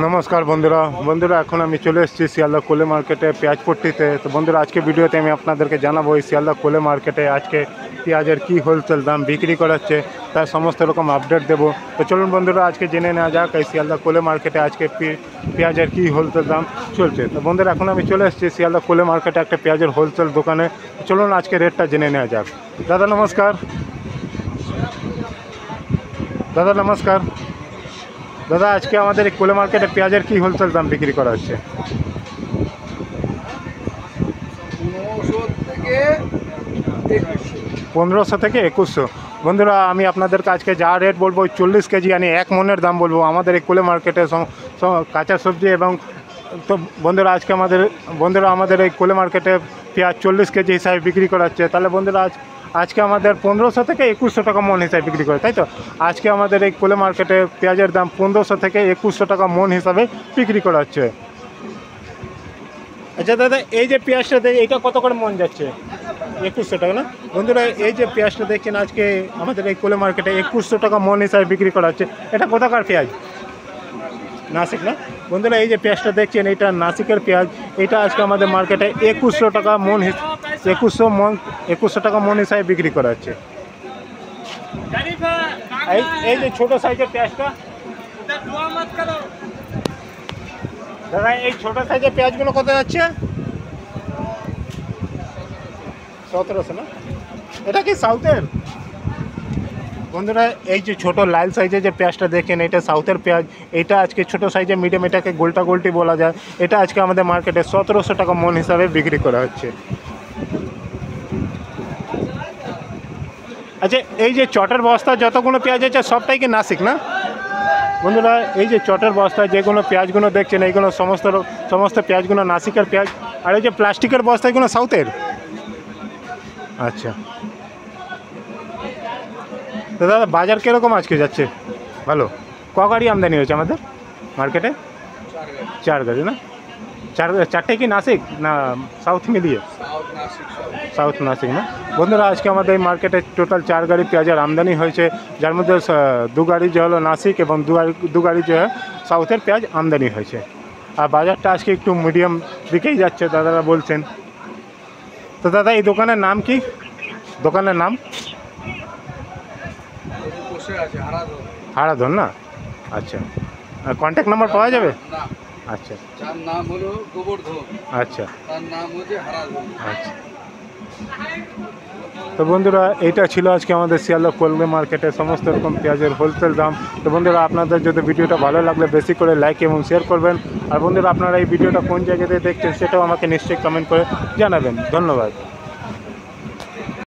নমস্কার বন্ধুরা বন্ধুরা এখন আমি চলে এসেছি শিয়ালদা কোলে মার্কেটে পেঁয়াজ পট্টিতে। তো বন্ধুরা আজকে ভিডিওতে আমি আপনাদেরকে জানাবো এই শিয়ালদা কোলে মার্কেটে আজকে পেঁয়াজের কী হোলসেল দাম বিক্রি করাচ্ছে তার সমস্ত রকম আপডেট দেবো। তো চলুন বন্ধুরা আজকে জেনে নেওয়া যাক এই শিয়ালদা কোলে মার্কেটে আজকে পেঁয়াজের কী হোলসেল দাম চলছে। তো বন্ধুরা এখন আমি চলে এসেছি শিয়ালদা কোলে মার্কেটে একটা পেঁয়াজের হোলসেল দোকানে। চলুন আজকে রেটটা জেনে নেওয়া যাক। দাদা নমস্কার। দাদা নমস্কার। দাদা আজকে আমাদের এই কোলে মার্কেটে পেঁয়াজের কী হোলসেল দাম বিক্রি করা হচ্ছে? 1500 থেকে 2100। বন্ধুরা আমি আপনাদেরকে আজকে যা রেট বলবো 40 কেজি মানে 1 মনের দাম বলবো আমাদের এই কোলে মার্কেটে কাঁচা সবজি এবং তো বন্ধুরা আজকে আমাদের এই কোলে মার্কেটে পেঁয়াজ 40 কেজি হিসাবে বিক্রি করা হচ্ছে। তাহলে বন্ধুরা আজকে আমাদের 1500 থেকে 2100 টাকা মন হিসাবে বিক্রি করে, তাই তো? আজকে আমাদের এই কোলে মার্কেটে পেঁয়াজের দাম 1500 থেকে 2100 টাকা মন হিসাবে বিক্রি করা হচ্ছে। আচ্ছা দাদা এই যে পেঁয়াজটা এইটা কত করে মন যাচ্ছে? 2100 টাকা না? বন্ধুরা এই যে পেঁয়াজটা দেখছেন আজকে আমাদের এই কোলে মার্কেটে 2100 টাকা মন হিসাবে বিক্রি করা হচ্ছে। এটা কোথাকার পেঁয়াজ? নাসিক না? বন্ধুরা এই যে পেঁয়াজটা দেখছেন এটা নাসিকের পেঁয়াজ। এটা আজকে আমাদের মার্কেটে 2100 টাকা মন 2100 টাকা মন হিসাবে বিক্রি করা হচ্ছে। এই যে ছোটো সাইজের পেঁয়াজটা দাদা এই ছোটো সাইজের পেঁয়াজগুলো কত যাচ্ছে? 1700 না? এটা কি সাউথের? বন্ধুরা এই যে ছোটো লাল সাইজের যে পেঁয়াজটা দেখেন এটা সাউথের পেঁয়াজ। এটা আজকে ছোটো সাইজের মিডিয়াম, এটাকে গোলটা গোলটি বলা যায়। এটা আজকে আমাদের মার্কেটে 1700 টাকা মন হিসাবে বিক্রি করা হচ্ছে। আচ্ছা এই যে চটের বস্তা যতগুলো পেঁয়াজ আছে সবটাই কি নাসিক না? বন্ধুরা এই যে চটের বস্তায় যেগুলো পেঁয়াজগুলো দেখছেন এইগুলো সমস্ত পেঁয়াজগুলো নাসিকের পেঁয়াজ। আর এই যে প্লাস্টিকের বস্তা এগুলো সাউথের। আচ্ছা তো দাদা বাজার কীরকম আজকে যাচ্ছে? ভালো। ক গাড়ি আমদানি হয়েছে আমাদের মার্কেটে? 4 গাড়ি না? চারটে কি নাসিক না সাউথ মিলিয়ে? সাউথ নাসিক না? বন্ধুরা আজকে আমাদের এই মার্কেটে টোটাল 4 গাড়ি পেঁয়াজের আমদানি হয়েছে, যার মধ্যে 2 গাড়ি যে হলো নাসিক এবং 2 গাড়ি যে সাউথের পেঁয়াজ আমদানি হয়েছে। আর বাজারটা আজকে একটু মিডিয়াম দিকেই যাচ্ছে দাদারা বলছেন। তো দাদা এই দোকানের নাম কি? দোকানের নাম হারাধন না? আচ্ছা কন্ট্যাক্ট নাম্বার পাওয়া যাবে? আচ্ছা নাম হলো গোবর্ধন। আচ্ছা আচ্ছা তো বন্ধুরা এইটা ছিল আজকে আমাদের শিয়ালদা কোলে মার্কেটে সমস্ত রকম পেঁয়াজের হোলসেল দাম। তো বন্ধুরা আপনাদের যদি ভিডিওটা ভালো লাগলে বেশি করে লাইক এবং শেয়ার করবেন। আর বন্ধুরা আপনারা এই ভিডিওটা কোন জায়গাতে দেখছেন সেটাও আমাকে নিশ্চয়ই কমেন্ট করে জানাবেন। ধন্যবাদ।